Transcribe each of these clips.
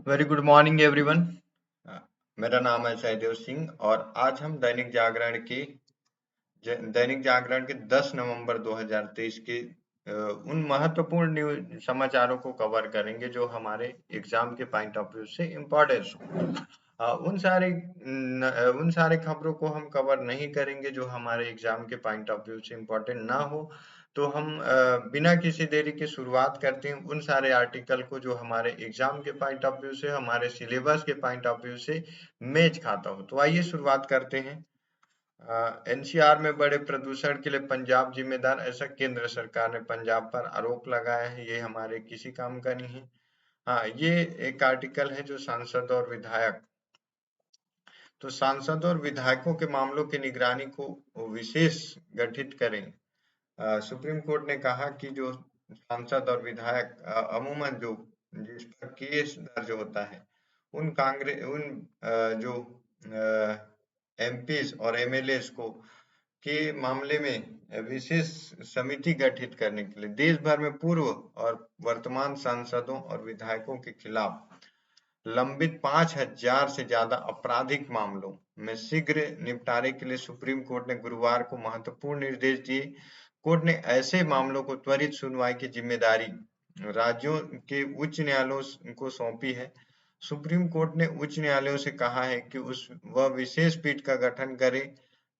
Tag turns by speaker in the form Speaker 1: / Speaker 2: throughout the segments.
Speaker 1: Very good morning everyone. मेरा नाम है सहदेव सिंह और आज हम दैनिक जागरण के 10 नवंबर 2023 के उन महत्वपूर्ण न्यूज समाचारों को कवर करेंगे जो हमारे एग्जाम के पॉइंट ऑफ व्यू से इम्पोर्टेंस हो। उन सारे खबरों को हम कवर नहीं करेंगे जो हमारे एग्जाम के पॉइंट ऑफ व्यू से इम्पोर्टेंट ना हो। तो हम बिना किसी देरी के शुरुआत करते हैं उन सारे आर्टिकल को जो हमारे एग्जाम के पॉइंट ऑफ व्यू से, हमारे सिलेबस के पॉइंट ऑफ व्यू से मैच खाता हो। तो आइए शुरुआत करते हैं। एनसीआर में बड़े प्रदूषण के लिए पंजाब जिम्मेदार, ऐसा केंद्र सरकार ने पंजाब पर आरोप लगाया है। ये हमारे किसी काम का नहीं है। हाँ, ये एक आर्टिकल है जो सांसद और विधायकों के मामलों की निगरानी को विशेष गठित करें। सुप्रीम कोर्ट ने कहा कि जो सांसद और विधायक अमूमन जो जिस पर केस दर्ज होता है उन कांग्रेस उन जो एमपीज और एमएलएस को के मामले में विशेष समिति गठित करने के लिए देश भर में पूर्व और वर्तमान सांसदों और विधायकों के खिलाफ लंबित 5,000 से ज्यादा आपराधिक मामलों में शीघ्र निपटारे के लिए सुप्रीम कोर्ट ने गुरुवार को महत्वपूर्ण निर्देश दिए। कोर्ट ने ऐसे मामलों को त्वरित सुनवाई की जिम्मेदारी राज्यों के उच्च न्यायालयों को सौंपी है। सुप्रीम कोर्ट ने उच्च न्यायालयों से कहा है कि वह विशेष पीठ का गठन करे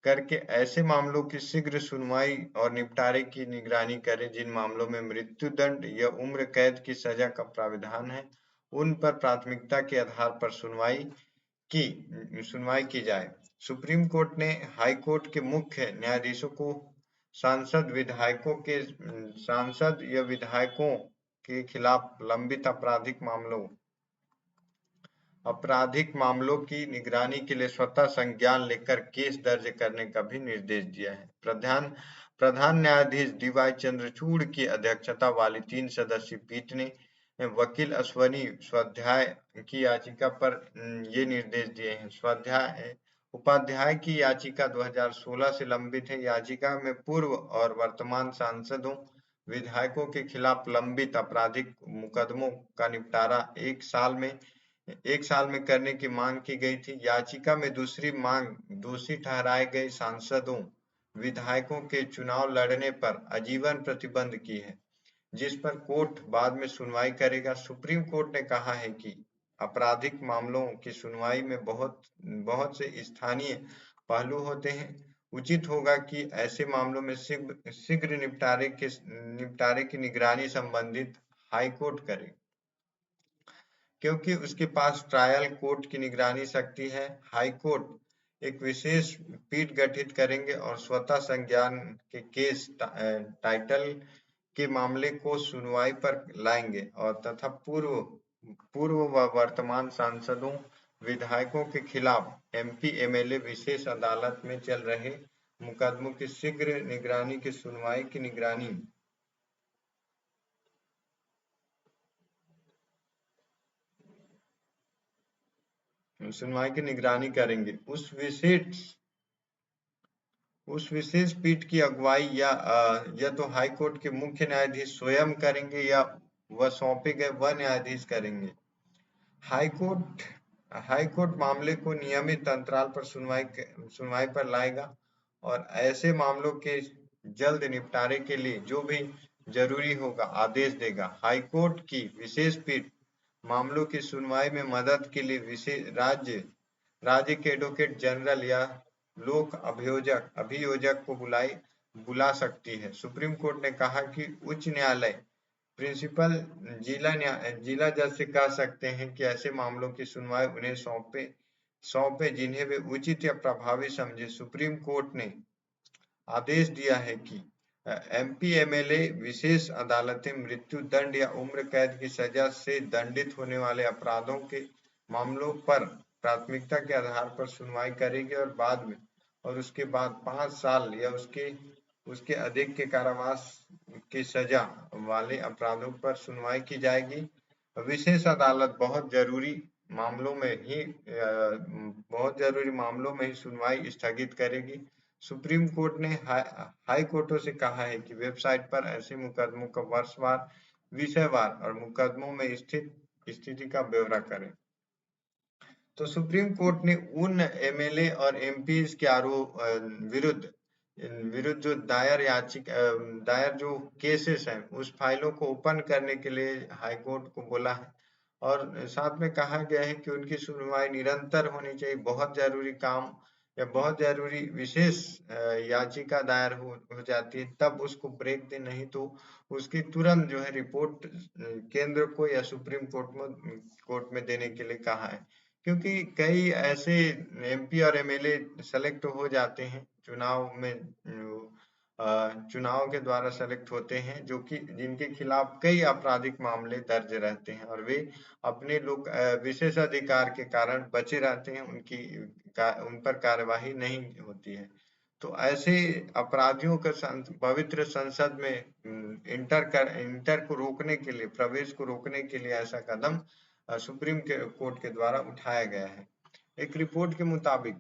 Speaker 1: करके ऐसे मामलों की शीघ्र सुनवाई और निपटारे की निगरानी करे जिन मामलों में मृत्युदंड या उम्र कैद की सजा का प्राविधान है। उन पर प्राथमिकता के आधार पर सुनवाई की जाए। सुप्रीम कोर्ट ने हाई कोर्ट के मुख्य न्यायाधीशों को सांसद या विधायकों के खिलाफ लंबित आपराधिक मामलों की निगरानी के लिए स्वतः संज्ञान लेकर केस दर्ज करने का भी निर्देश दिया है। प्रधान न्यायाधीश डीवाई चंद्रचूड़ की अध्यक्षता वाली 3 सदस्यीय पीठ ने वकील अश्वनी स्वाध्याय की याचिका पर ये निर्देश दिए हैं। उपाध्याय की याचिका 2016 से लंबित है। याचिका में पूर्व और वर्तमान सांसदों विधायकों के खिलाफ लंबित आपराधिक मुकदमों का निपटारा एक साल में करने की मांग की गई थी। याचिका में दूसरी मांग दोषी ठहराए गए सांसदों विधायकों के चुनाव लड़ने पर आजीवन प्रतिबंध की है, जिस पर कोर्ट बाद में सुनवाई करेगा। सुप्रीम कोर्ट ने कहा है कि आपराधिक मामलों की सुनवाई में बहुत बहुत से स्थानीय पहलू होते हैं। उचित होगा कि ऐसे मामलों में शीघ्र निपटारे की निगरानी संबंधित हाई कोर्ट करे, क्योंकि उसके पास ट्रायल कोर्ट की निगरानी शक्ति है। हाई कोर्ट एक विशेष पीठ गठित करेंगे और स्वतः संज्ञान के केस टाइटल के मामले को सुनवाई पर लाएंगे और तथा पूर्व व वर्तमान सांसदों विधायकों के खिलाफ एमपी एमएलए विशेष अदालत में चल रहे मुकदमों की शीघ्र निगरानी की निगरानी करेंगे। उस विशेष पीठ की अगुवाई या तो हाई कोर्ट के मुख्य न्यायाधीश स्वयं करेंगे या वह सौंपे गए वह न्यायाधीश करेंगे। हाई कोर्ट हाई कोर्ट मामले को नियमित अंतराल पर सुनवाई पर लाएगा और ऐसे मामलों के जल्द निपटारे के लिए जो भी जरूरी होगा आदेश देगा। हाई कोर्ट की विशेष पीठ मामलों की सुनवाई में मदद के लिए राज्य के एडवोकेट जनरल या लोक अभियोजक को बुला सकती है। सुप्रीम कोर्ट ने कहा कि उच्च न्यायालय प्रिंसिपल जिला जज से कह सकते हैं कि ऐसे मामलों की सुनवाई उन्हें सौंपे जिन्हें वे उचित या प्रभावी समझे। सुप्रीम कोर्ट ने आदेश दिया है कि एमपी एमएलए विशेष अदालतें मृत्यु दंड या उम्र कैद की सजा से दंडित होने वाले अपराधों के मामलों पर प्राथमिकता के आधार पर सुनवाई करेगी और उसके बाद 5 साल या उसके अधिक के कारावास की सजा वाले अपराधों पर सुनवाई की जाएगी। विशेष अदालत बहुत जरूरी मामलों में ही सुनवाई स्थगित करेगी। सुप्रीम कोर्ट ने हाई कोर्टों से कहा है कि वेबसाइट पर ऐसे मुकदमों का वर्षवार, विषयवार और मुकदमों में स्थित स्थिति का ब्यौरा करें। तो सुप्रीम कोर्ट ने उन एमएलए और एमपीज के विरुद्ध विरुद्ध जो दायर जो केसेस हैं उस फाइलों को ओपन करने के लिए हाई कोर्ट को बोला है, और साथ में कहा गया है कि उनकी सुनवाई निरंतर होनी चाहिए। बहुत जरूरी काम या बहुत जरूरी विशेष याचिका दायर हो जाती है तब उसको ब्रेक दे, नहीं तो उसकी तुरंत जो है रिपोर्ट केंद्र को या सुप्रीम कोर्ट में देने के लिए कहा है। क्योंकि कई ऐसे एमपी और एमएलए सेलेक्ट हो जाते हैं चुनाव में, चुनाव के द्वारा सेलेक्ट होते हैं, जो कि जिनके खिलाफ कई आपराधिक मामले दर्ज रहते हैं और वे अपने लोग विशेषाधिकार के कारण बचे रहते हैं, उन पर कार्यवाही नहीं होती है। तो ऐसे अपराधियों का पवित्र संसद में इंटर को रोकने के लिए, प्रवेश को रोकने के लिए ऐसा कदम सुप्रीम कोर्ट के द्वारा उठाया गया है। एक रिपोर्ट के मुताबिक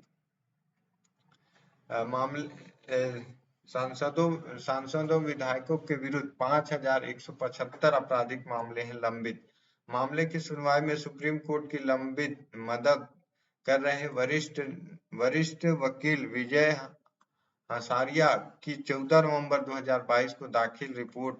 Speaker 1: मामले सांसदों विधायकों के विरुद्ध 5,175 आपराधिक मामले हैं लंबित। मामले की सुनवाई में सुप्रीम कोर्ट की लंबित मदद कर रहे वरिष्ठ वकील विजय हसारिया की 14 नवंबर 2022 को दाखिल रिपोर्ट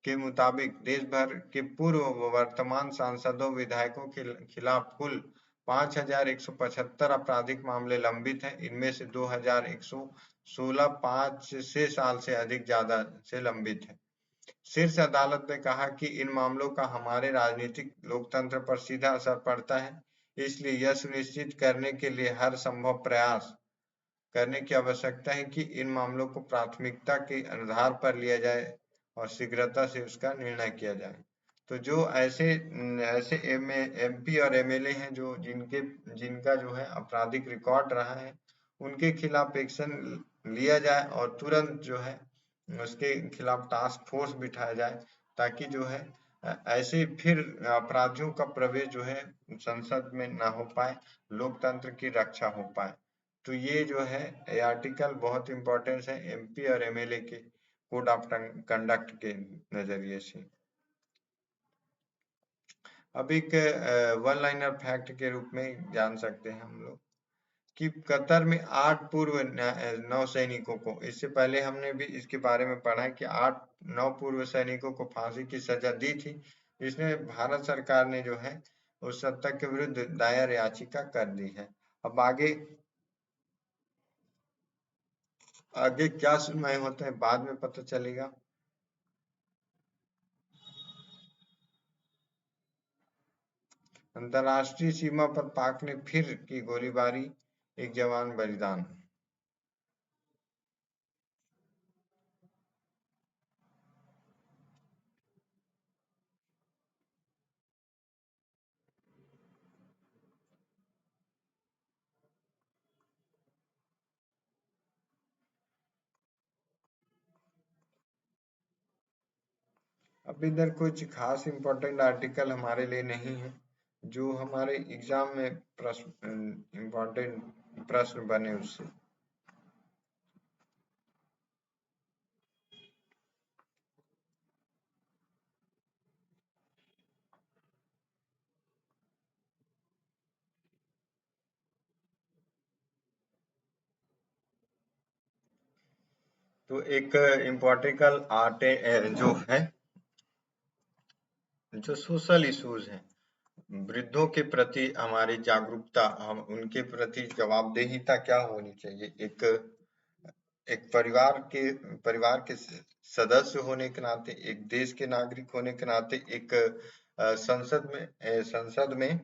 Speaker 1: के मुताबिक देश भर के पूर्व व वर्तमान सांसदों विधायकों के खिलाफ कुल 5,175 आपराधिक मामले लंबित हैं। इनमें से 2,116 5 साल से अधिक ज्यादा से लंबित है। शीर्ष अदालत ने कहा कि इन मामलों का हमारे राजनीतिक लोकतंत्र पर सीधा असर पड़ता है, इसलिए यह सुनिश्चित करने के लिए हर संभव प्रयास करने की आवश्यकता है कि इन मामलों को प्राथमिकता के आधार पर लिया जाए और शीघ्रता से उसका निर्णय किया जाए। तो जो ऐसे एमपी और एमएलए हैं जो जिनका जो है आपराधिक रिकॉर्ड रहा है, उनके खिलाफ एक्शन लिया जाए और तुरंत जो है उसके खिलाफ टास्क फोर्स बिठाया जाए, ताकि जो है ऐसे फिर अपराधियों का प्रवेश जो है संसद में ना हो पाए, लोकतंत्र की रक्षा हो पाए। तो ये जो है ये आर्टिकल बहुत इंपॉर्टेंस है एमपी और एमएलए के कोड ऑफ कंडक्ट के नजरिए से। अब एक वन लाइनर फैक्ट के रूप में जान सकते हैं हम लोग कि कतर में 8 पूर्व नौ सैनिकों को, इससे पहले हमने भी इसके बारे में पढ़ा है कि 9 पूर्व सैनिकों को फांसी की सजा दी थी, जिसमें भारत सरकार ने जो है उस सत्ता के विरुद्ध दायर याचिका कर दी है। अब आगे क्या सुनवाई होता है बाद में पता चलेगा। अंतर्राष्ट्रीय सीमा पर पाक ने फिर की गोलीबारी, एक जवान बलिदान। अब इधर कुछ खास इम्पोर्टेंट आर्टिकल हमारे लिए नहीं है जो हमारे एग्जाम में इम्पोर्टेंट प्रश्न बने उससे। तो एक इम्पोर्टेंट आर्ट जो है, जो सोशल इश्यूज हैं, वृद्धों के प्रति हमारी जागरूकता, हम उनके प्रति जवाबदेहिता क्या होनी चाहिए। एक परिवार के सदस्य होने के नाते, एक देश के नागरिक होने के नाते, एक संसद में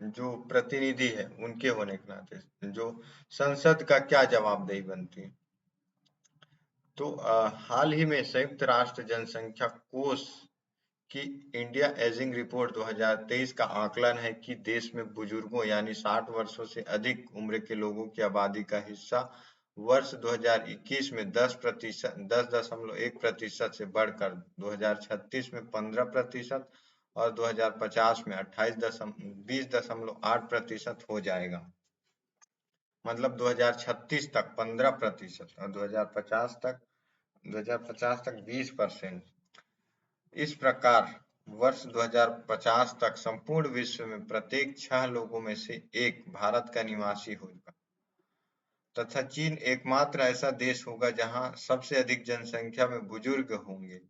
Speaker 1: जो प्रतिनिधि है उनके होने के नाते जो संसद का क्या जवाबदेही बनती है। तो हाल ही में संयुक्त राष्ट्र जनसंख्या कोष कि इंडिया एजिंग रिपोर्ट 2023 का आकलन है कि देश में बुजुर्गों यानी 60 वर्षों से अधिक उम्र के लोगों की आबादी का हिस्सा वर्ष 2021 में 10.1% से बढ़कर 2036 में 15% और 2050 में 20.8% हो जाएगा। मतलब 2036 तक 15% और 2050 तक 20% इस प्रकार वर्ष 2050 तक संपूर्ण विश्व में प्रत्येक 6 लोगों में से एक भारत का निवासी होगा तथा चीन एकमात्र ऐसा देश होगा जहां सबसे अधिक जनसंख्या में बुजुर्ग होंगे।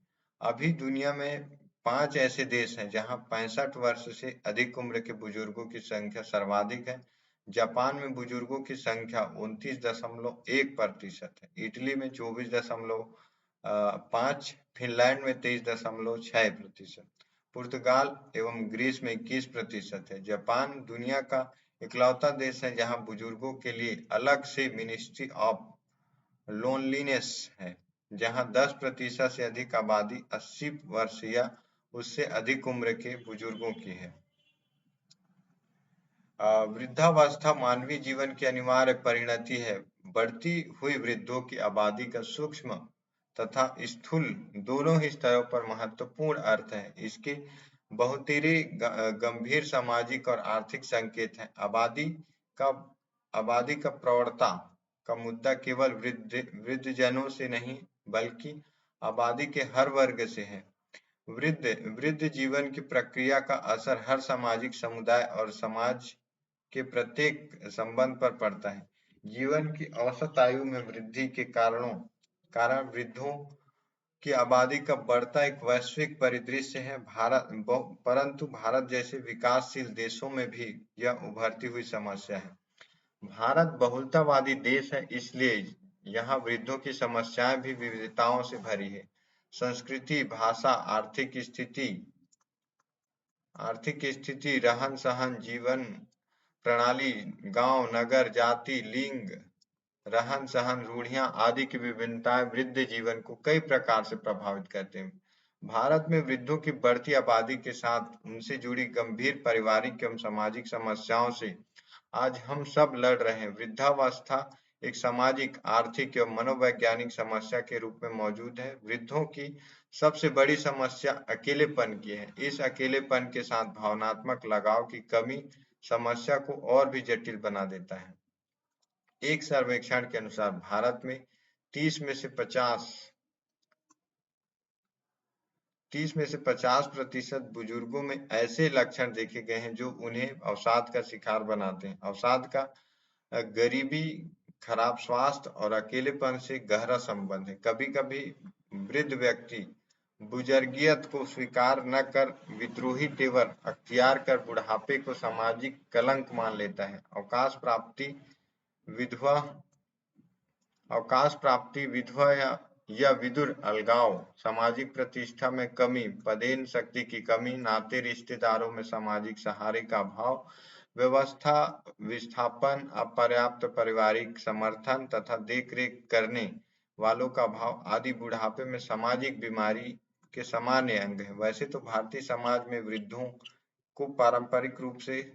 Speaker 1: अभी दुनिया में 5 ऐसे देश हैं जहां 65 वर्ष से अधिक उम्र के बुजुर्गों की संख्या सर्वाधिक है। जापान में बुजुर्गों की संख्या 29.1% है, इटली में 24.5, फिनलैंड में 23.6%, पुर्तगाल एवं ग्रीस में 21% है। जापान दुनिया का इकलौता देश है जहां बुजुर्गों के लिए अलग से मिनिस्ट्री ऑफ लोनलीनेस है, जहां 10% से अधिक आबादी 80 वर्ष या उससे अधिक उम्र के बुजुर्गों की है। वृद्धावस्था मानवीय जीवन की अनिवार्य परिणति है। बढ़ती हुई वृद्धों की आबादी का सूक्ष्म तथा स्थूल दोनों ही स्तरों पर महत्वपूर्ण अर्थ है। इसके बहुतेरे गंभीर सामाजिक और आर्थिक संकेत हैं। का आबादी का प्रवणता का मुद्दा केवल वृद्धजनों से नहीं बल्कि आबादी के हर वर्ग से है। वृद्ध जीवन की प्रक्रिया का असर हर सामाजिक समुदाय और समाज के प्रत्येक संबंध पर पड़ता है। जीवन की औसत आयु में वृद्धि के कारण वृद्धों की आबादी का बढ़ता एक वैश्विक परिदृश्य है। परंतु भारत जैसे विकासशील देशों में भी यह उभरती हुई समस्या है। भारत बहुलतावादी देश है, इसलिए यहाँ वृद्धों की समस्याएं भी विविधताओं से भरी है। संस्कृति, भाषा, आर्थिक स्थिति, रहन-सहन, जीवन प्रणाली, गांव, नगर, जाति, लिंग, रहन-सहन, रूढ़ियां आदि की विभिन्नताएं वृद्ध जीवन को कई प्रकार से प्रभावित करते हैं। भारत में वृद्धों की बढ़ती आबादी के साथ उनसे जुड़ी गंभीर पारिवारिक एवं सामाजिक समस्याओं से आज हम सब लड़ रहे हैं। वृद्धावस्था एक सामाजिक, आर्थिक एवं मनोवैज्ञानिक समस्या के रूप में मौजूद है। वृद्धों की सबसे बड़ी समस्या अकेलेपन की है। इस अकेलेपन के साथ भावनात्मक लगाव की कमी समस्या को और भी जटिल बना देता है। एक सर्वेक्षण के अनुसार भारत में 30 में से 50% बुजुर्गों में ऐसे लक्षण देखे गए हैं जो उन्हें अवसाद का शिकार बनाते हैं। अवसाद का गरीबी, खराब स्वास्थ्य और अकेलेपन से गहरा संबंध है। कभी-कभी वृद्ध व्यक्ति बुजुर्गियत को स्वीकार न कर विद्रोही तेवर अख्तियार कर बुढ़ापे को सामाजिक कलंक मान लेता है। विधवा विधवा या विदुर अलगाव, सामाजिक प्रतिष्ठा में कमी, पदेन शक्ति की कमी, नाते रिश्तेदारों में सामाजिक सहारे का अभाव, व्यवस्था विस्थापन, अपर्याप्त पारिवारिक समर्थन तथा देखरेख करने वालों का अभाव आदि बुढ़ापे में सामाजिक बीमारी के सामान्य अंग है। वैसे तो भारतीय समाज में वृद्धों को पारंपरिक रूप से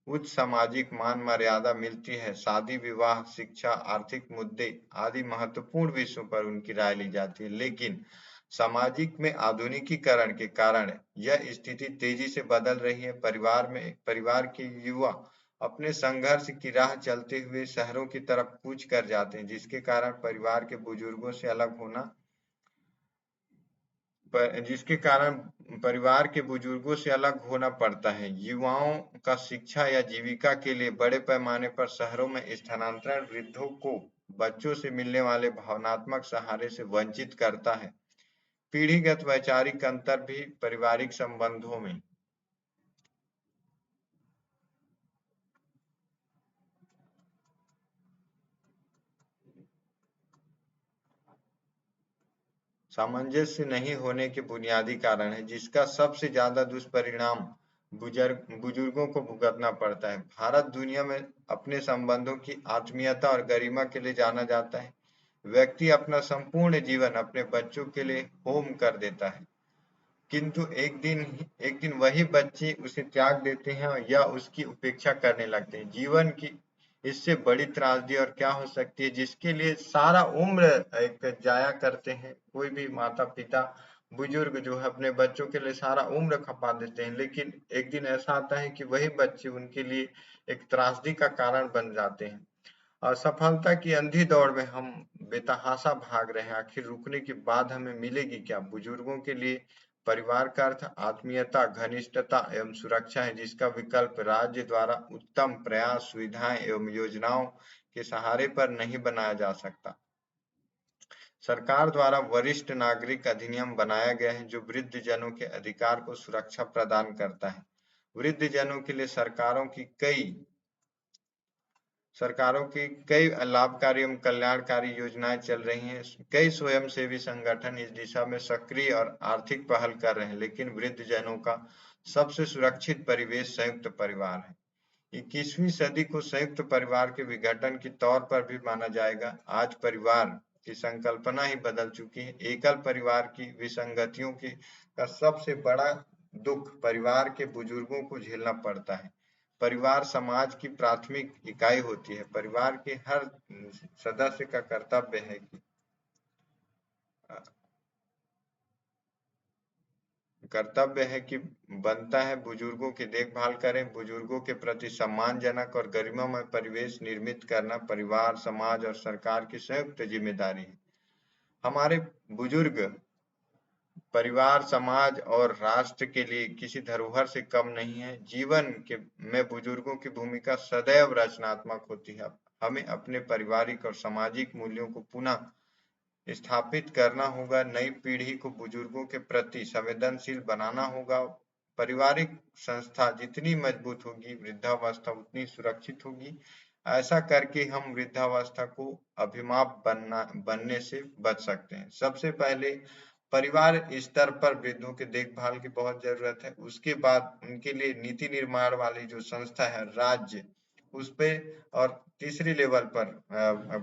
Speaker 1: उच्च सामाजिक मान मर्यादा मिलती है। शादी, विवाह, शिक्षा, आर्थिक मुद्दे आदि महत्वपूर्ण विषयों पर उनकी राय ली जाती है, लेकिन सामाजिक में आधुनिकीकरण के कारण यह स्थिति तेजी से बदल रही है। परिवार के युवा अपने संघर्ष की राह चलते हुए शहरों की तरफ कूच कर जाते हैं, जिसके कारण परिवार के बुजुर्गों से अलग होना पड़ता है। युवाओं का शिक्षा या जीविका के लिए बड़े पैमाने पर शहरों में स्थानांतरण वृद्धों को बच्चों से मिलने वाले भावनात्मक सहारे से वंचित करता है। पीढ़ीगत वैचारिक अंतर भी पारिवारिक संबंधों में सामंजस्य नहीं होने के बुनियादी कारण है, जिसका सबसे ज्यादा दुष्परिणाम बुजुर्गों को भुगतना पड़ता है। भारत दुनिया में अपने संबंधों की आत्मीयता और गरिमा के लिए जाना जाता है। व्यक्ति अपना संपूर्ण जीवन अपने बच्चों के लिए होम कर देता है, किंतु एक दिन वही बच्चे उसे त्याग देते हैं या उसकी उपेक्षा करने लगते हैं। जीवन की इससे बड़ी त्रासदी और क्या हो सकती है, जिसके लिए सारा उम्र एक जाया करते हैं। कोई भी माता पिता बुजुर्ग जो है अपने बच्चों के लिए सारा उम्र खपा देते हैं, लेकिन एक दिन ऐसा आता है कि वही बच्चे उनके लिए एक त्रासदी का कारण बन जाते हैं। असफलता की अंधी दौड़ में हम बेतहाशा भाग रहे हैं। आखिर रुकने के बाद हमें मिलेगी क्या? बुजुर्गों के लिए परिवार का अर्थ आत्मीयता, घनिष्ठता एवं सुरक्षा है, जिसका विकल्प राज्य द्वारा उत्तम प्रयास, सुविधाएं एवं योजनाओं के सहारे पर नहीं बनाया जा सकता। सरकार द्वारा वरिष्ठ नागरिक अधिनियम बनाया गया है, जो वृद्ध जनों के अधिकार को सुरक्षा प्रदान करता है। वृद्ध जनों के लिए सरकारों की कई लाभकारी एवं कल्याणकारी योजनाएं चल रही हैं। कई स्वयंसेवी संगठन इस दिशा में सक्रिय और आर्थिक पहल कर रहे हैं, लेकिन वृद्ध जनों का सबसे सुरक्षित परिवेश संयुक्त परिवार है। 21वीं सदी को संयुक्त परिवार के विघटन के तौर पर भी माना जाएगा। आज परिवार की संकल्पना ही बदल चुकी है। एकल परिवार की विसंगतियों का सबसे बड़ा दुख परिवार के बुजुर्गों को झेलना पड़ता है। परिवार समाज की प्राथमिक इकाई होती है। परिवार के हर सदस्य का कर्तव्य है कि बनता है बुजुर्गों की देखभाल करें। बुजुर्गों के प्रति सम्मानजनक और गरिमामय परिवेश निर्मित करना परिवार, समाज और सरकार की संयुक्त जिम्मेदारी है। हमारे बुजुर्ग परिवार, समाज और राष्ट्र के लिए किसी धरोहर से कम नहीं है। जीवन के में बुजुर्गों की भूमिका सदैव रचनात्मक होती है। हमें अपने पारिवारिक और सामाजिक मूल्यों को पुनः स्थापित करना होगा। नई पीढ़ी को बुजुर्गों के प्रति संवेदनशील बनाना होगा। पारिवारिक संस्था जितनी मजबूत होगी, वृद्धावस्था उतनी सुरक्षित होगी। ऐसा करके हम वृद्धावस्था को बनने से बच सकते हैं। सबसे पहले परिवार स्तर पर वृद्धों के देखभाल की बहुत जरूरत है। उसके बाद उनके लिए नीति निर्माण वाली जो संस्था है राज्य, उस पे, और तीसरी लेवल पर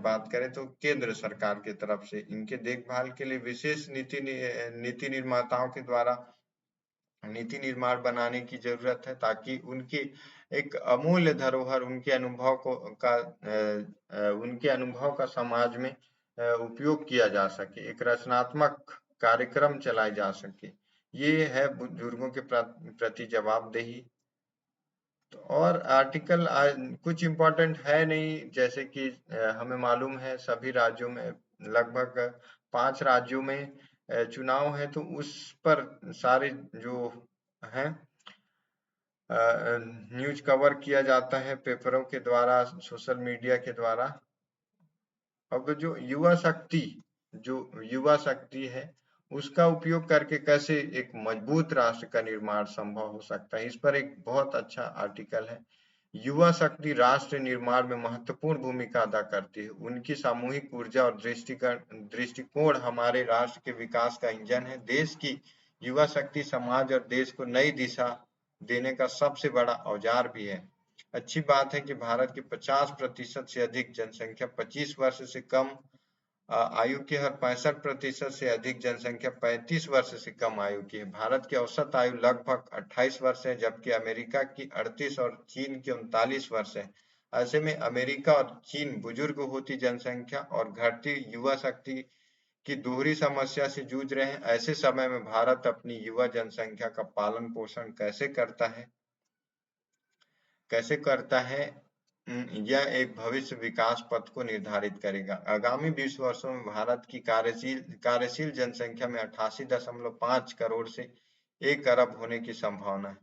Speaker 1: बात करें तो केंद्र सरकार की तरफ से इनके देखभाल के लिए विशेष नीति निर्माताओं के द्वारा नीति निर्माण बनाने की जरूरत है, ताकि उनकी एक अमूल्य धरोहर उनके अनुभव का समाज में उपयोग किया जा सके, एक रचनात्मक कार्यक्रम चलाए जा सके। ये है बुजुर्गों के प्रति जवाबदेही। तो और आर्टिकल कुछ इम्पोर्टेंट है नहीं, जैसे कि हमें मालूम है सभी राज्यों में, लगभग 5 राज्यों में चुनाव है, तो उस पर सारे जो है न्यूज कवर किया जाता है पेपरों के द्वारा, सोशल मीडिया के द्वारा। अब जो युवा शक्ति है, उसका उपयोग करके कैसे एक मजबूत राष्ट्र का निर्माण संभव हो सकता है, इस पर एक बहुत अच्छा आर्टिकल है। युवा शक्ति राष्ट्र निर्माण में महत्वपूर्ण भूमिका अदा करती है। उनकी सामूहिक ऊर्जा और दृष्टिकोण हमारे राष्ट्र के विकास का इंजन है। देश की युवा शक्ति समाज और देश को नई दिशा देने का सबसे बड़ा औजार भी है। अच्छी बात है कि भारत की 50% से अधिक जनसंख्या 25 वर्ष से कम आयु की है और 65% से अधिक जनसंख्या 35 वर्ष से कम आयु की है। भारत की औसत आयु लगभग 28 वर्ष है, जबकि अमेरिका की 38 और चीन की 39 वर्ष है। ऐसे में अमेरिका और चीन बुजुर्ग होती जनसंख्या और घटती युवा शक्ति की दोहरी समस्या से जूझ रहे हैं। ऐसे समय में भारत अपनी युवा जनसंख्या का पालन पोषण कैसे करता है, यह एक भविष्य विकास पथ को निर्धारित करेगा। आगामी 20 वर्षों में भारत की कार्यशील जनसंख्या में 88.5 करोड़ से 1 अरब होने की संभावना है।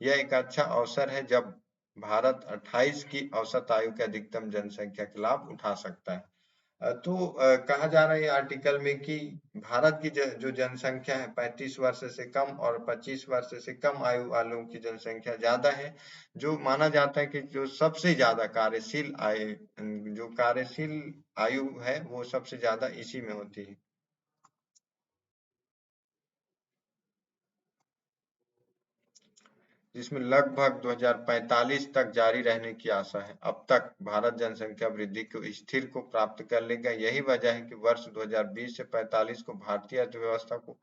Speaker 1: यह एक अच्छा अवसर है जब भारत 28 की औसत आयु के अधिकतम जनसंख्या के लाभ उठा सकता है। तो कहा जा रहा है आर्टिकल में कि भारत की जो जनसंख्या है 35 वर्ष से कम और 25 वर्ष से कम आयु वालों की जनसंख्या ज्यादा है। जो माना जाता है कि जो सबसे ज्यादा कार्यशील आयु है वो सबसे ज्यादा इसी में होती है। जिसमें लगभग 2045 तक जारी रहने की आशा है। अब तक भारत जनसंख्या वृद्धि को स्थिर को प्राप्त कर लेगा। यही वजह है कि वर्ष 2020 से 45 को भारतीय अर्थव्यवस्था को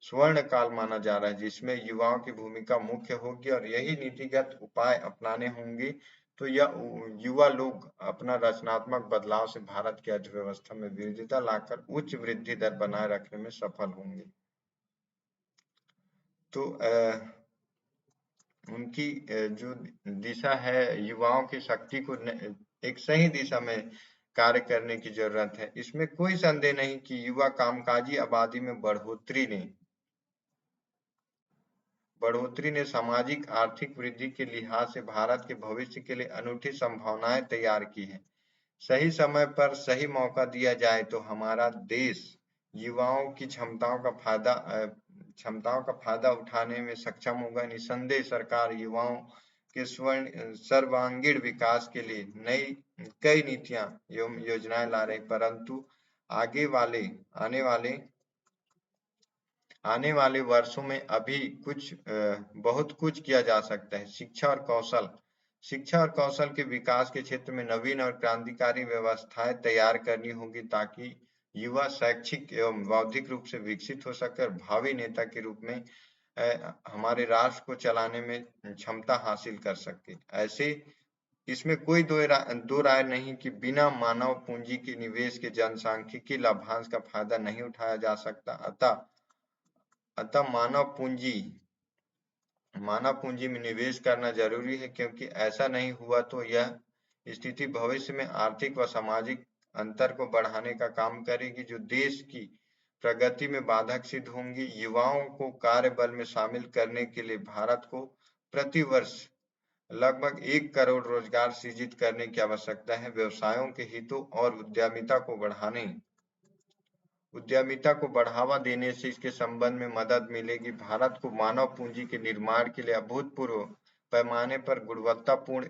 Speaker 1: स्वर्ण काल माना जा रहा है, जिसमें युवाओं की भूमिका मुख्य होगी और यही नीतिगत उपाय अपनाने होंगे, तो यह युवा लोग अपना रचनात्मक बदलाव से भारत की अर्थव्यवस्था में विविधता लाकर उच्च वृद्धि दर बनाए रखने में सफल होंगे। तो उनकी जो दिशा है युवाओं की शक्ति को एक सही दिशा में कार्य करने की जरूरत है। इसमें कोई संदेह नहीं कि युवा कामकाजी आबादी में बढ़ोतरी ने बढ़ोतरी ने सामाजिक आर्थिक वृद्धि के लिहाज से भारत के भविष्य के लिए अनूठी संभावनाएं तैयार की है। सही समय पर सही मौका दिया जाए तो हमारा देश युवाओं की क्षमताओं का फायदा उठाने में सक्षम होगा। निसंदेह सरकार युवाओं के सर्वांगीण विकास के लिए कई नीतियां एवं योजनाएं ला रही, परंतु आने वाले वर्षों में अभी बहुत कुछ किया जा सकता है। शिक्षा और कौशल के विकास के क्षेत्र में नवीन और क्रांतिकारी व्यवस्थाएं तैयार करनी होगी ताकि युवा शैक्षिक एवं बौद्धिक रूप से विकसित हो सके और भावी नेता के रूप में हमारे राष्ट्र को चलाने में क्षमता हासिल कर सके। ऐसे इसमें कोई दो राय नहीं कि बिना मानव पूंजी के निवेश के जनसांख्यिकी लाभांश का फायदा नहीं उठाया जा सकता। अतः मानव पूंजी में निवेश करना जरूरी है, क्योंकि ऐसा नहीं हुआ तो यह स्थिति भविष्य में आर्थिक व सामाजिक अंतर को बढ़ाने का काम करेगी, जो देश की प्रगति में बाधक सिद्ध होंगी। युवाओं को कार्यबल में शामिल करने के लिए भारत को प्रति वर्ष लगभग 1 करोड़ रोजगार सृजित करने की आवश्यकता है। व्यवसायों के हितों और उद्यमिता को बढ़ावा देने से इसके संबंध में मदद मिलेगी। भारत को मानव पूंजी के निर्माण के लिए अभूतपूर्व पैमाने पर गुणवत्तापूर्ण